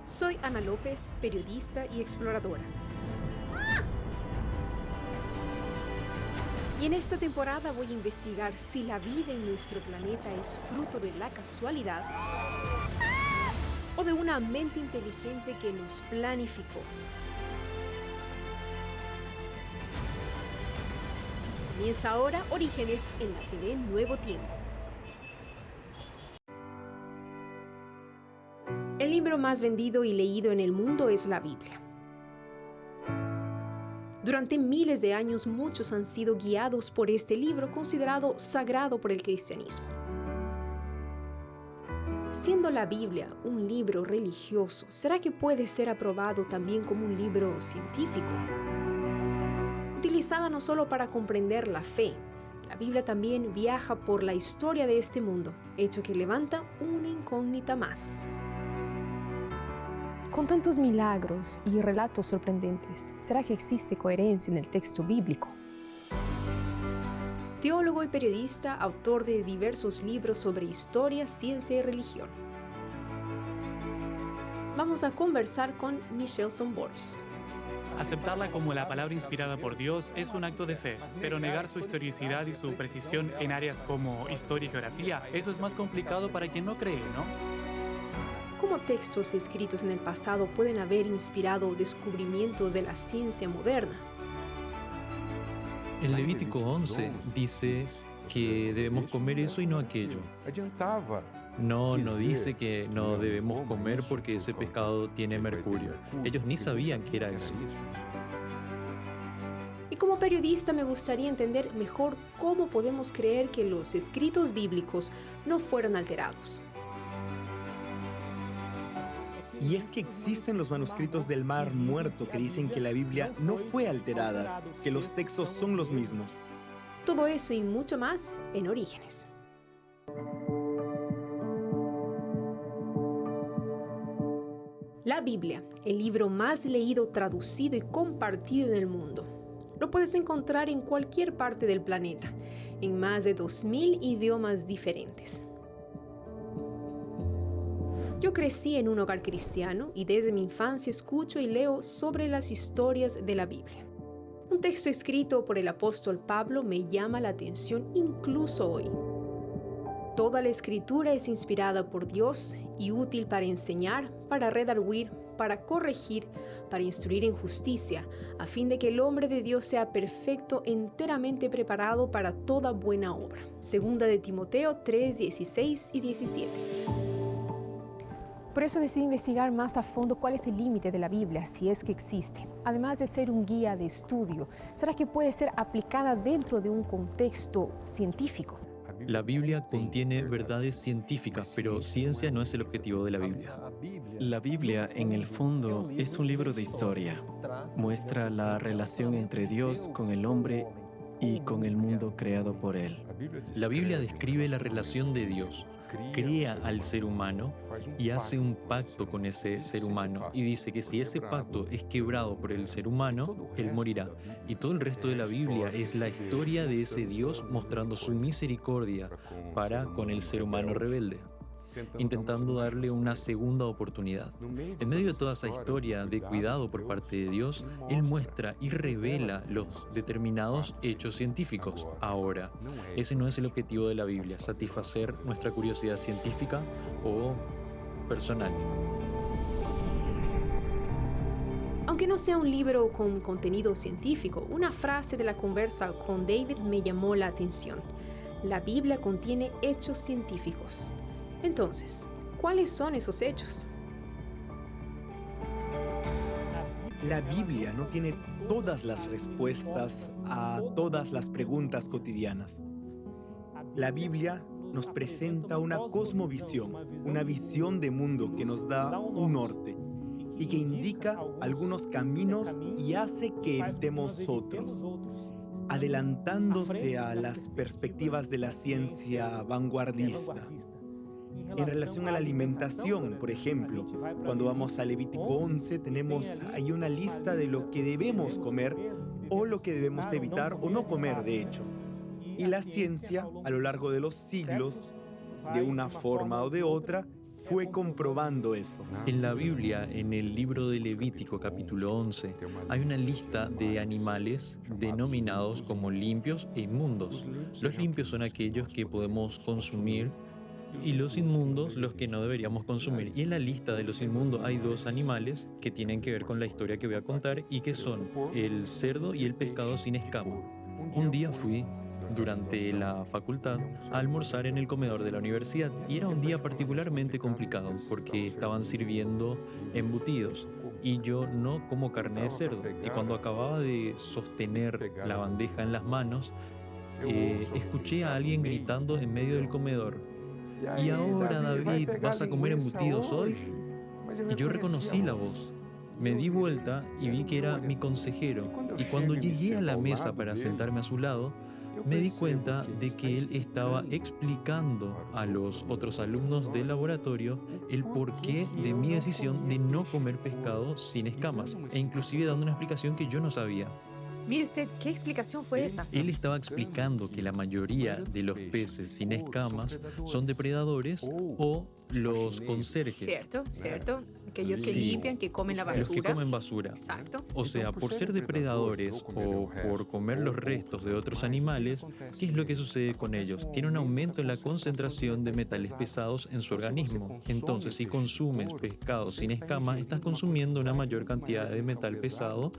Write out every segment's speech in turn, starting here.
Soy Ana López, periodista y exploradora. Y en esta temporada voy a investigar si la vida en nuestro planeta es fruto de la casualidad o de una mente inteligente que nos planificó. Comienza ahora Orígenes en la TV Nuevo Tiempo. El libro más vendido y leído en el mundo es la Biblia. Durante miles de años muchos han sido guiados por este libro considerado sagrado por el cristianismo. Siendo la Biblia un libro religioso, ¿será que puede ser aprobado también como un libro científico? Utilizada no solo para comprender la fe, la Biblia también viaja por la historia de este mundo, hecho que levanta una incógnita más. Con tantos milagros y relatos sorprendentes, ¿será que existe coherencia en el texto bíblico? Teólogo y periodista, autor de diversos libros sobre historia, ciencia y religión. Vamos a conversar con Michelson Borges. Aceptarla como la palabra inspirada por Dios es un acto de fe, pero negar su historicidad y su precisión en áreas como historia y geografía, eso es más complicado para quien no cree, ¿no? ¿Cómo textos escritos en el pasado pueden haber inspirado descubrimientos de la ciencia moderna? En Levítico 11 dice que debemos comer eso y no aquello. No dice que no debemos comer porque ese pescado tiene mercurio. Ellos ni sabían qué era eso. Y como periodista me gustaría entender mejor cómo podemos creer que los escritos bíblicos no fueron alterados. Y es que existen los manuscritos del Mar Muerto que dicen que la Biblia no fue alterada, que los textos son los mismos. Todo eso y mucho más en Orígenes. La Biblia, el libro más leído, traducido y compartido en el mundo. Lo puedes encontrar en cualquier parte del planeta, en más de 2000 idiomas diferentes. Yo crecí en un hogar cristiano y desde mi infancia escucho y leo sobre las historias de la Biblia. Un texto escrito por el apóstol Pablo me llama la atención incluso hoy. Toda la escritura es inspirada por Dios y útil para enseñar, para redarguir, para corregir, para instruir en justicia, a fin de que el hombre de Dios sea perfecto, enteramente preparado para toda buena obra. Segunda de Timoteo 3, 16 y 17. Por eso decidí investigar más a fondo cuál es el límite de la Biblia, si es que existe. Además de ser un guía de estudio, ¿será que puede ser aplicada dentro de un contexto científico? La Biblia contiene verdades científicas, pero ciencia no es el objetivo de la Biblia. La Biblia, en el fondo, es un libro de historia. Muestra la relación entre Dios con el hombre y con el mundo creado por Él. La Biblia describe la relación de Dios, crea al ser humano y hace un pacto con ese ser humano y dice que si ese pacto es quebrado por el ser humano, él morirá. Y todo el resto de la Biblia es la historia de ese Dios mostrando su misericordia para con el ser humano rebelde, intentando darle una segunda oportunidad. En medio de toda esa historia de cuidado por parte de Dios, Él muestra y revela los determinados hechos científicos. Ahora, ese no es el objetivo de la Biblia, satisfacer nuestra curiosidad científica o personal. Aunque no sea un libro con contenido científico, una frase de la conversa con David me llamó la atención. La Biblia contiene hechos científicos. Entonces, ¿cuáles son esos hechos? La Biblia no tiene todas las respuestas a todas las preguntas cotidianas. La Biblia nos presenta una cosmovisión, una visión de mundo que nos da un norte y que indica algunos caminos y hace que evitemos otros, adelantándose a las perspectivas de la ciencia vanguardista. En relación a la alimentación, por ejemplo, cuando vamos a Levítico 11, tenemos ahí una lista de lo que debemos comer o lo que debemos evitar o no comer, de hecho. Y la ciencia, a lo largo de los siglos, de una forma o de otra, fue comprobando eso. En la Biblia, en el libro de Levítico capítulo 11, hay una lista de animales denominados como limpios e inmundos. Los limpios son aquellos que podemos consumir y los inmundos los que no deberíamos consumir. Y en la lista de los inmundos hay dos animales que tienen que ver con la historia que voy a contar y que son el cerdo y el pescado sin escama. Un día fui durante la facultad a almorzar en el comedor de la universidad y era un día particularmente complicado porque estaban sirviendo embutidos y yo no como carne de cerdo, y cuando acababa de sostener la bandeja en las manos escuché a alguien gritando en medio del comedor: "¿Y ahora, David, vas a comer embutidos hoy?". Y yo reconocí la voz. Me di vuelta y vi que era mi consejero, y cuando llegué a la mesa para sentarme a su lado, me di cuenta de que él estaba explicando a los otros alumnos del laboratorio el porqué de mi decisión de no comer pescado sin escamas, e inclusive dando una explicación que yo no sabía. Mire usted, ¿qué explicación fue esa? Él estaba explicando que la mayoría de los peces sin escamas son depredadores o los conserjes. Cierto. Aquellos que Sí. limpian, que comen la Los basura. que comen basura. Exacto. O sea, por ser depredadores o por comer los restos de otros animales, ¿qué es lo que sucede con ellos? Tiene un aumento en la concentración de metales pesados en su organismo. Entonces, si consumes pescado sin escamas, estás consumiendo una mayor cantidad de metal pesado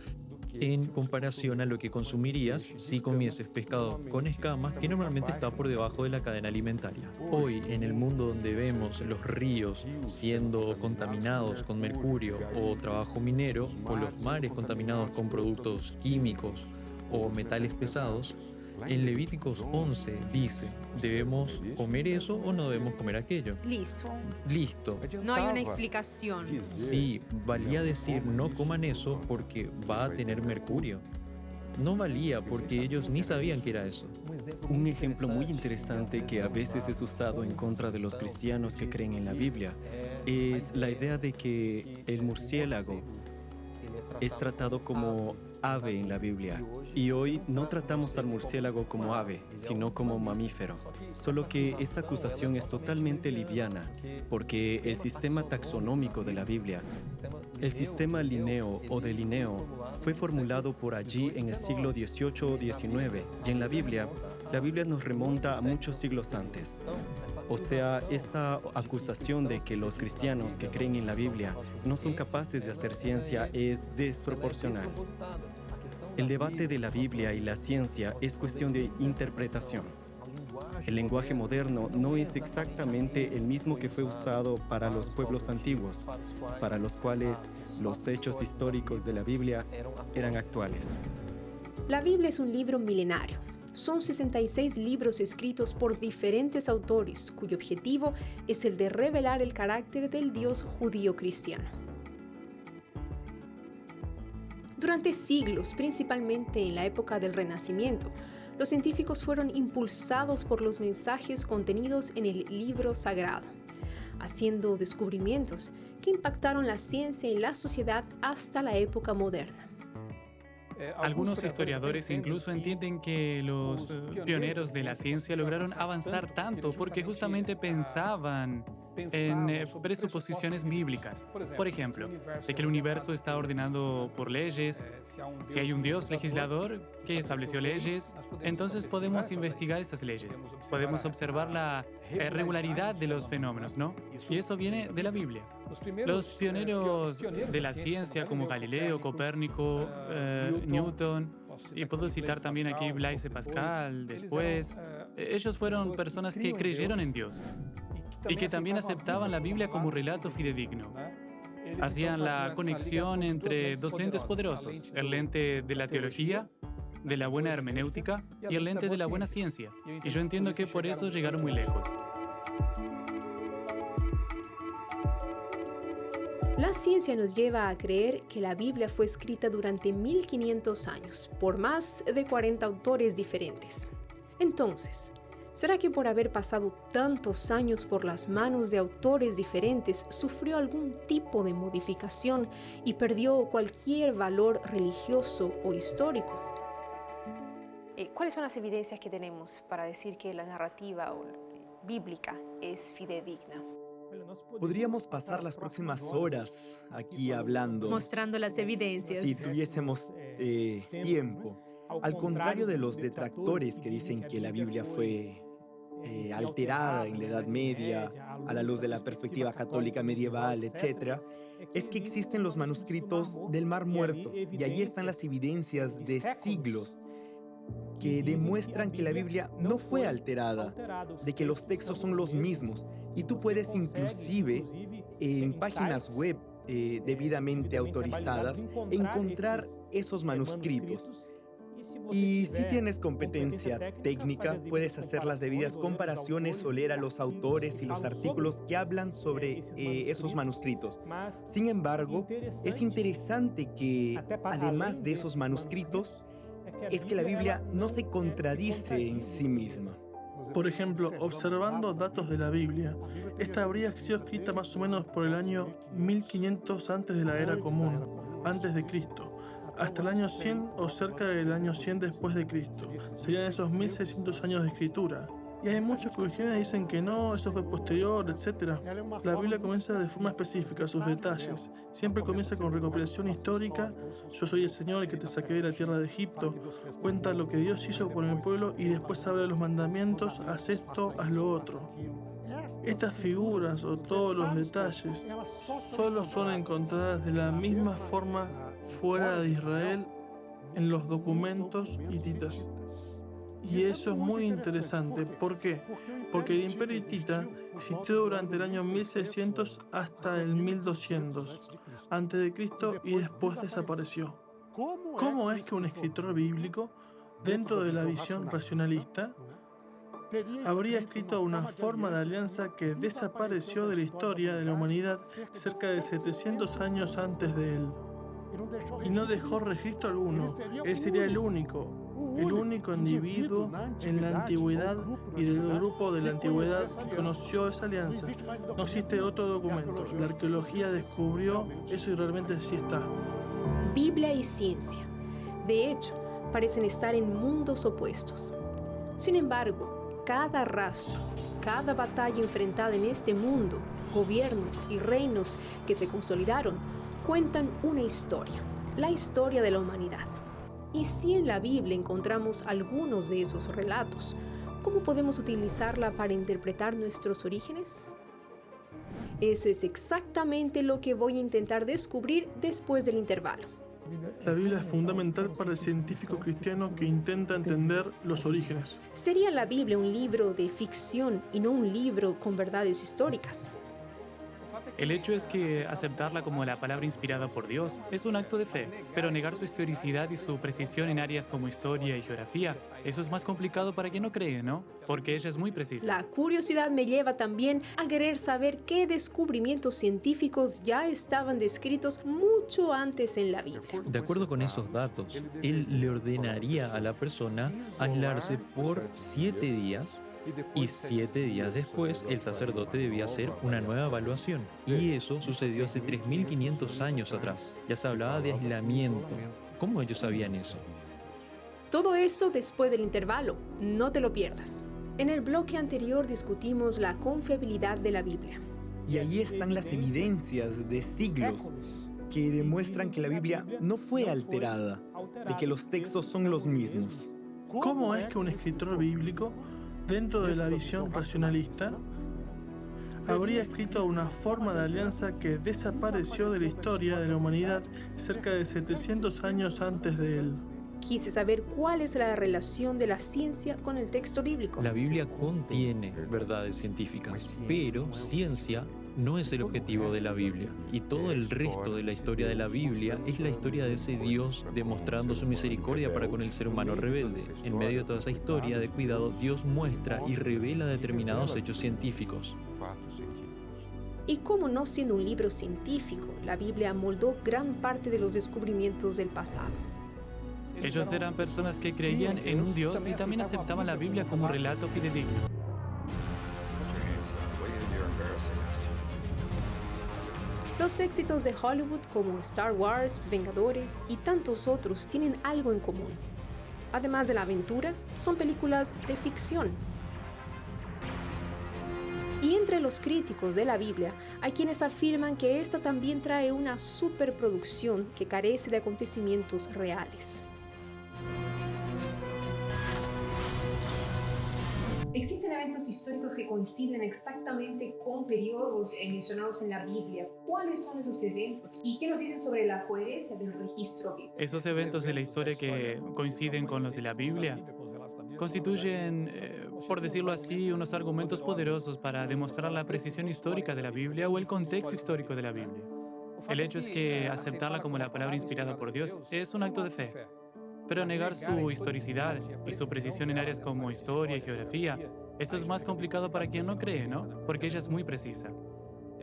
en comparación a lo que consumirías si comieses pescado con escamas, que normalmente está por debajo de la cadena alimentaria. Hoy, en el mundo donde vemos los ríos siendo contaminados con mercurio o trabajo minero, o los mares contaminados con productos químicos o metales pesados, en Levíticos 11 dice: ¿debemos comer eso o no debemos comer aquello? Listo. No hay una explicación. Sí, valía decir no coman eso porque va a tener mercurio. No valía porque ellos ni sabían que era eso. Un ejemplo muy interesante que a veces es usado en contra de los cristianos que creen en la Biblia es la idea de que el murciélago es tratado como ave en la Biblia. Y hoy no tratamos al murciélago como ave, sino como mamífero. Solo que esa acusación es totalmente liviana, porque el sistema taxonómico de la Biblia, el sistema Linneo o de Linneo, fue formulado por allí en el siglo XVIII o XIX, y en la Biblia nos remonta a muchos siglos antes. O sea, esa acusación de que los cristianos que creen en la Biblia no son capaces de hacer ciencia es desproporcional. El debate de la Biblia y la ciencia es cuestión de interpretación. El lenguaje moderno no es exactamente el mismo que fue usado para los pueblos antiguos, para los cuales los hechos históricos de la Biblia eran actuales. La Biblia es un libro milenario. Son 66 libros escritos por diferentes autores, cuyo objetivo es el de revelar el carácter del Dios judío cristiano. Durante siglos, principalmente en la época del Renacimiento, los científicos fueron impulsados por los mensajes contenidos en el libro sagrado, haciendo descubrimientos que impactaron la ciencia y la sociedad hasta la época moderna. Algunos historiadores incluso entienden que los pioneros de la ciencia lograron avanzar tanto porque justamente pensaban en presuposiciones bíblicas. Por ejemplo, de que el universo está ordenado por leyes. Si hay un Dios legislador que estableció leyes, entonces podemos investigar esas leyes. Podemos observar la regularidad de los fenómenos, ¿no? Y eso viene de la Biblia. Los pioneros de la ciencia como Galileo, Copérnico, Newton, y puedo citar también aquí Blaise Pascal después, ellos fueron personas que creyeron en Dios y que también aceptaban la Biblia como relato fidedigno. Hacían la conexión entre dos lentes poderosos, el lente de la teología, de la buena hermenéutica y el lente de la buena ciencia. Y yo entiendo que por eso llegaron muy lejos. La ciencia nos lleva a creer que la Biblia fue escrita durante 1500 años por más de 40 autores diferentes. Entonces, ¿será que por haber pasado tantos años por las manos de autores diferentes sufrió algún tipo de modificación y perdió cualquier valor religioso o histórico? ¿Cuáles son las evidencias que tenemos para decir que la narrativa bíblica es fidedigna? Podríamos pasar las próximas horas aquí hablando, Mostrando las evidencias. si tuviésemos tiempo. Al contrario de los detractores que dicen que la Biblia fue alterada en la Edad Media, a la luz de la perspectiva católica medieval, etc., es que existen los manuscritos del Mar Muerto, y allí están las evidencias de siglos que demuestran que la Biblia no fue alterada, de que los textos son los mismos, y tú puedes inclusive en páginas web debidamente autorizadas encontrar esos manuscritos. Y si tienes competencia técnica, puedes hacer las debidas comparaciones o leer a los autores y los artículos que hablan sobre esos manuscritos. Sin embargo, es interesante que, además de esos manuscritos, es que la Biblia no se contradice en sí misma. Por ejemplo, observando datos de la Biblia, esta habría sido escrita más o menos por el año 1500 antes de la era común, antes de Cristo, hasta el año 100 o cerca del año 100 después de Cristo. Serían esos 1600 años de escritura. Y hay muchos que dicen que no, eso fue posterior, etc. La Biblia comienza de forma específica, sus detalles. Siempre comienza con recopilación histórica. Yo soy el Señor, el que te saqué de la tierra de Egipto. Cuenta lo que Dios hizo con el pueblo y después habla de los mandamientos, haz esto, haz lo otro. Estas figuras o todos los detalles solo son encontradas de la misma forma fuera de Israel en los documentos hititas. Y eso es muy interesante. ¿Por qué? Porque el imperio hitita existió durante el año 1600 hasta el 1200 antes de Cristo y después desapareció. ¿Cómo es que un escritor bíblico, dentro de la visión racionalista, habría escrito una forma de alianza que desapareció de la historia de la humanidad cerca de 700 años antes de él? Y no dejó registro alguno. Él sería el único individuo en la antigüedad y del grupo de la antigüedad que conoció esa alianza. No existe otro documento. La arqueología descubrió eso y realmente sí está. Biblia y ciencia, de hecho, parecen estar en mundos opuestos. Sin embargo, cada rastro, cada batalla enfrentada en este mundo, gobiernos y reinos que se consolidaron, cuentan una historia, la historia de la humanidad. Y si en la Biblia encontramos algunos de esos relatos, ¿cómo podemos utilizarla para interpretar nuestros orígenes? Eso es exactamente lo que voy a intentar descubrir después del intervalo. La Biblia es fundamental para el científico cristiano que intenta entender los orígenes. ¿Sería la Biblia un libro de ficción y no un libro con verdades históricas? El hecho es que aceptarla como la palabra inspirada por Dios es un acto de fe, pero negar su historicidad y su precisión en áreas como historia y geografía, eso es más complicado para quien no cree, ¿no? Porque ella es muy precisa. La curiosidad me lleva también a querer saber qué descubrimientos científicos ya estaban descritos mucho antes en la Biblia. De acuerdo con esos datos, él le ordenaría a la persona aislarse por 7 días y 7 días después el sacerdote debía hacer una nueva evaluación. Y eso sucedió hace 3500 años atrás. Ya se hablaba de aislamiento. ¿Cómo ellos sabían eso? Todo eso después del intervalo. No te lo pierdas. En el bloque anterior discutimos la confiabilidad de la Biblia. Y ahí están las evidencias de siglos que demuestran que la Biblia no fue alterada, de que los textos son los mismos. ¿Cómo es que un escritor bíblico, dentro de la visión racionalista, habría escrito una forma de alianza que desapareció de la historia de la humanidad cerca de 700 años antes de él? Quise saber cuál es la relación de la ciencia con el texto bíblico. La Biblia contiene verdades científicas, pero ciencia no es el objetivo de la Biblia. Y todo el resto de la historia de la Biblia es la historia de ese Dios demostrando su misericordia para con el ser humano rebelde. En medio de toda esa historia de cuidado, Dios muestra y revela determinados hechos científicos. Y como no siendo un libro científico, la Biblia moldó gran parte de los descubrimientos del pasado. Ellos eran personas que creían en un Dios y también aceptaban la Biblia como relato fidedigno. Los éxitos de Hollywood como Star Wars, Vengadores y tantos otros tienen algo en común. Además de la aventura, son películas de ficción. Y entre los críticos de la Biblia hay quienes afirman que esta también trae una superproducción que carece de acontecimientos reales. ¿Existen eventos históricos que coinciden exactamente con periodos mencionados en la Biblia? ¿Cuáles son esos eventos? ¿Y qué nos dicen sobre la coherencia del registro bíblico? Esos eventos de la historia que coinciden con los de la Biblia constituyen, por decirlo así, unos argumentos poderosos para demostrar la precisión histórica de la Biblia o el contexto histórico de la Biblia. El hecho es que aceptarla como la palabra inspirada por Dios es un acto de fe. Pero negar su historicidad y su precisión en áreas como historia y geografía, esto es más complicado para quien no cree, ¿no? Porque ella es muy precisa.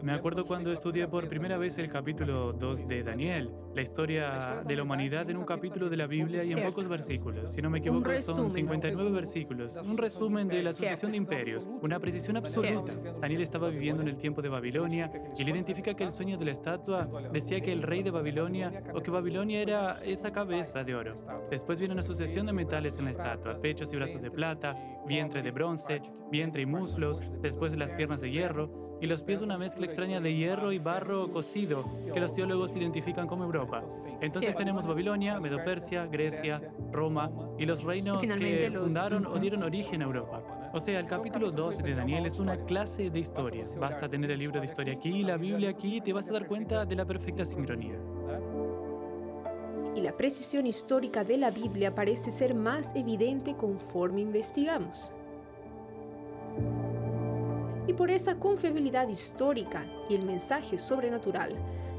Me acuerdo cuando estudié por primera vez el capítulo 2 de Daniel, la historia de la humanidad en un capítulo de la Biblia y en pocos versículos. Si no me equivoco, son 59 versículos. Un resumen de la sucesión de imperios, una precisión absoluta. Daniel estaba viviendo en el tiempo de Babilonia y le identifica que el sueño de la estatua decía que el rey de Babilonia, o que Babilonia era esa cabeza de oro. Después viene una sucesión de metales en la estatua, pechos y brazos de plata, vientre de bronce, vientre y muslos, después las piernas de hierro, y los pies una mezcla extraña de hierro y barro cocido que los teólogos identifican como Europa. Entonces tenemos Babilonia, Medo-Persia, Grecia, Roma y los reinos que fundaron o dieron origen a Europa. O sea, el capítulo 2 de Daniel es una clase de historia. Basta tener el libro de historia aquí y la Biblia aquí y te vas a dar cuenta de la perfecta sincronía. Y la precisión histórica de la Biblia parece ser más evidente conforme investigamos. Y por esa confiabilidad histórica y el mensaje sobrenatural,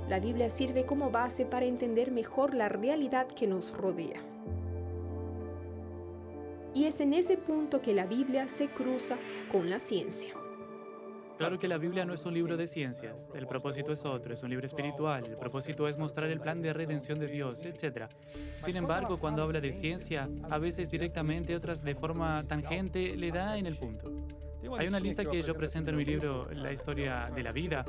la Biblia sirve como base para entender mejor la realidad que nos rodea. Y es en ese punto que la Biblia se cruza con la ciencia. Claro que la Biblia no es un libro de ciencias, el propósito es otro, es un libro espiritual, el propósito es mostrar el plan de redención de Dios, etc. Sin embargo, cuando habla de ciencia, a veces directamente, otras de forma tangente, le da en el punto. Hay una lista que yo presento en mi libro, La historia de la vida.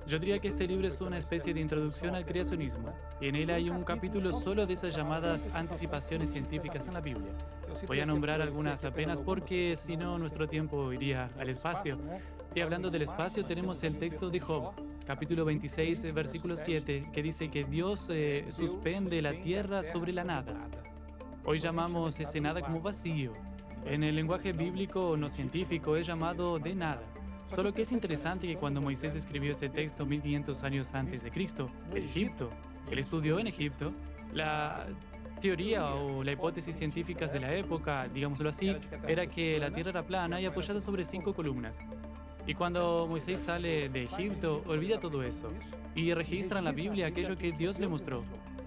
Yo diría que este libro es una especie de introducción al creacionismo, y en él hay un capítulo solo de esas llamadas anticipaciones científicas en la Biblia. Voy a nombrar algunas apenas porque si no nuestro tiempo iría al espacio. Y hablando del espacio tenemos el texto de Job, capítulo 26, versículo 7, que dice que Dios suspende la tierra sobre la nada. Hoy llamamos ese nada como vacío. En el lenguaje bíblico o no científico es llamado de nada. Solo que es interesante que cuando Moisés escribió ese texto 1500 años antes de Cristo, en Egipto, él estudió en Egipto, la teoría o la hipótesis científicas de la época, digámoslo así, era que la tierra era plana y apoyada sobre 5 columnas. Y cuando Moisés sale de Egipto, olvida todo eso y registra en la Biblia aquello que Dios le mostró,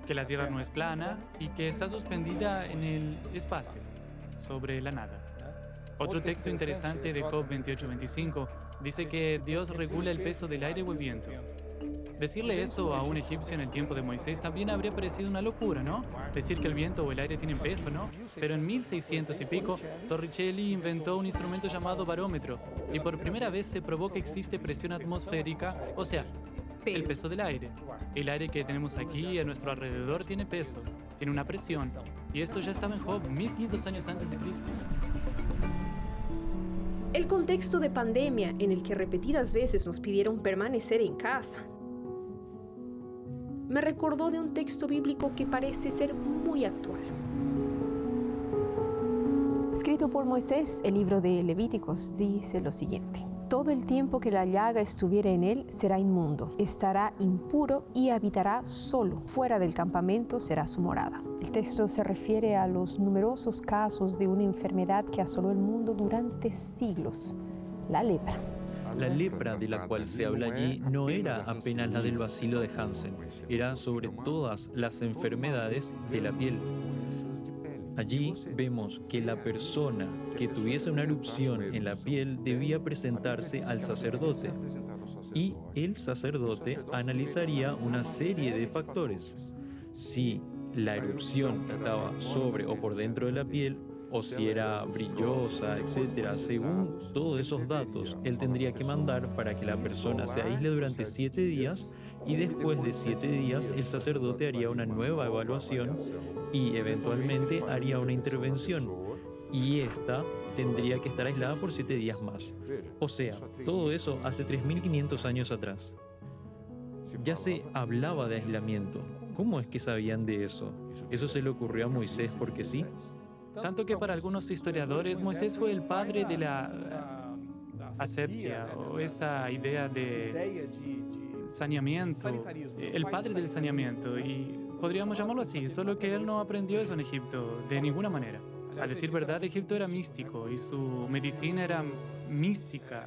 que la tierra no es plana y que está suspendida en el espacio, sobre la nada. Otro texto interesante de Job 28:25 dice que Dios regula el peso del aire o el viento. Decirle eso a un egipcio en el tiempo de Moisés también habría parecido una locura, ¿no? Decir que el viento o el aire tienen peso, ¿no? Pero en 1600 y pico, Torricelli inventó un instrumento llamado barómetro y por primera vez se probó que existe presión atmosférica, o sea, el peso del aire. El aire que tenemos aquí a nuestro alrededor tiene peso, tiene una presión, y esto ya estaba en Job 1500 años antes de Cristo. El contexto de pandemia en el que repetidas veces nos pidieron permanecer en casa me recordó de un texto bíblico que parece ser muy actual. Escrito por Moisés, el libro de Levíticos dice lo siguiente: todo el tiempo que la llaga estuviere en él será inmundo, estará impuro y habitará solo. Fuera del campamento será su morada. El texto se refiere a los numerosos casos de una enfermedad que asoló el mundo durante siglos, la lepra. La lepra de la cual se habla allí no era apenas la del bacilo de Hansen, era sobre todas las enfermedades de la piel. Allí vemos que la persona que tuviese una erupción en la piel debía presentarse al sacerdote y el sacerdote analizaría una serie de factores. Si la erupción estaba sobre o por dentro de la piel, o si era brillosa, etc. Según todos esos datos, él tendría que mandar para que la persona se aísle durante 7 días y después de 7 días el sacerdote haría una nueva evaluación y eventualmente haría una intervención. Y esta tendría que estar aislada por 7 días más. O sea, todo eso hace 3.500 años atrás. Ya se hablaba de aislamiento. ¿Cómo es que sabían de eso? ¿Eso se le ocurrió a Moisés porque sí? Tanto que para algunos historiadores Moisés fue el padre de la asepsia, o esa idea de saneamiento, el padre del saneamiento, y podríamos llamarlo así, solo que él no aprendió eso en Egipto de ninguna manera. A decir verdad, Egipto era místico y su medicina era mística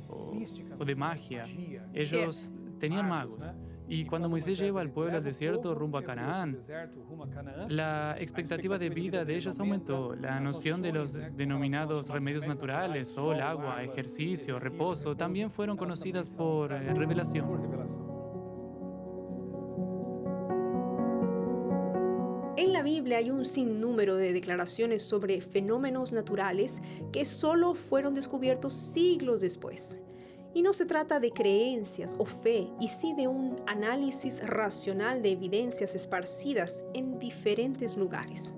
o de magia. Ellos tenían magos. Y cuando Moisés lleva al pueblo al desierto rumbo a Canaán, la expectativa de vida de ellos aumentó. La noción de los denominados remedios naturales, sol, agua, ejercicio, reposo, también fueron conocidas por revelación. En la Biblia hay un sinnúmero de declaraciones sobre fenómenos naturales que solo fueron descubiertos siglos después. Y no se trata de creencias o fe, y sí de un análisis racional de evidencias esparcidas en diferentes lugares.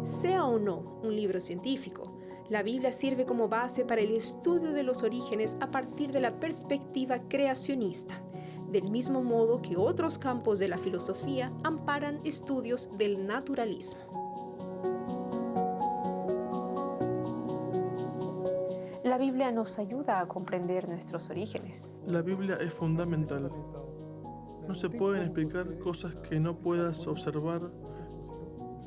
Sea o no un libro científico, la Biblia sirve como base para el estudio de los orígenes a partir de la perspectiva creacionista, del mismo modo que otros campos de la filosofía amparan estudios del naturalismo. La Biblia nos ayuda a comprender nuestros orígenes. La Biblia es fundamental. No se pueden explicar cosas que no puedas observar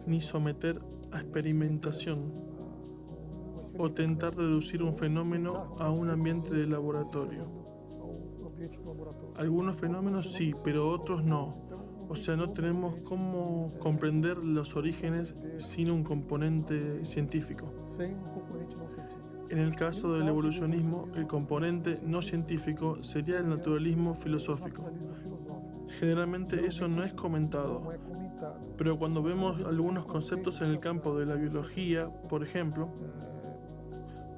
ni someter a experimentación o tentar reducir un fenómeno a un ambiente de laboratorio. Algunos fenómenos sí, pero otros no. O sea, no tenemos cómo comprender los orígenes sin un componente científico. En el caso del evolucionismo, el componente no científico sería el naturalismo filosófico. Generalmente eso no es comentado, pero cuando vemos algunos conceptos en el campo de la biología, por ejemplo,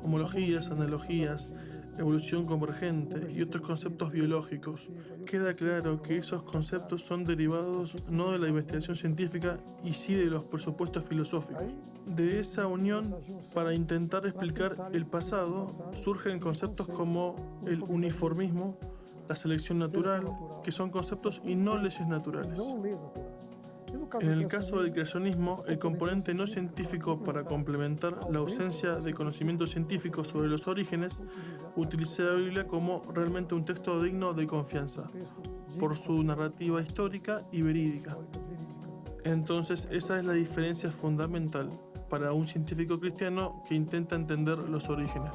homologías, analogías, evolución convergente y otros conceptos biológicos, queda claro que esos conceptos son derivados no de la investigación científica y sí de los presupuestos filosóficos. De esa unión, para intentar explicar el pasado, surgen conceptos como el uniformismo, la selección natural, que son conceptos y no leyes naturales. En el caso del creacionismo, el componente no científico para complementar la ausencia de conocimiento científico sobre los orígenes, utiliza la Biblia como realmente un texto digno de confianza, por su narrativa histórica y verídica. Entonces, esa es la diferencia fundamental para un científico cristiano que intenta entender los orígenes.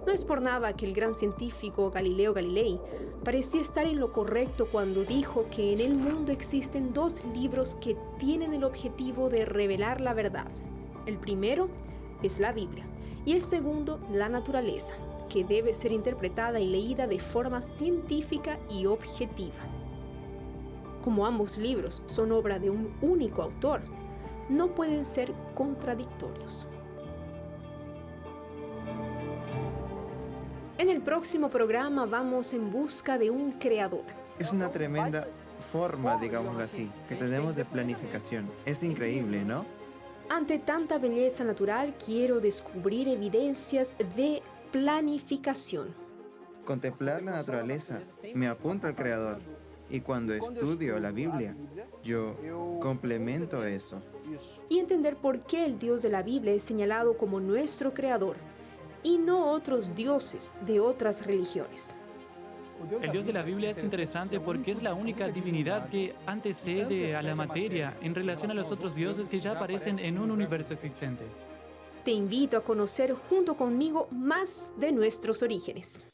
No es por nada que el gran científico Galileo Galilei parecía estar en lo correcto cuando dijo que en el mundo existen 2 libros que tienen el objetivo de revelar la verdad. El primero es la Biblia y el segundo, la naturaleza, que debe ser interpretada y leída de forma científica y objetiva. Como ambos libros son obra de un único autor, no pueden ser contradictorios. En el próximo programa vamos en busca de un creador. Es una tremenda forma, digámoslo así, que tenemos de planificación. Es increíble, ¿no? Ante tanta belleza natural, quiero descubrir evidencias de planificación. Contemplar la naturaleza me apunta al creador. Y cuando estudio la Biblia, yo complemento eso. Y entender por qué el Dios de la Biblia es señalado como nuestro creador y no otros dioses de otras religiones. El Dios de la Biblia es interesante porque es la única divinidad que antecede a la materia en relación a los otros dioses que ya aparecen en un universo existente. Te invito a conocer junto conmigo más de nuestros orígenes.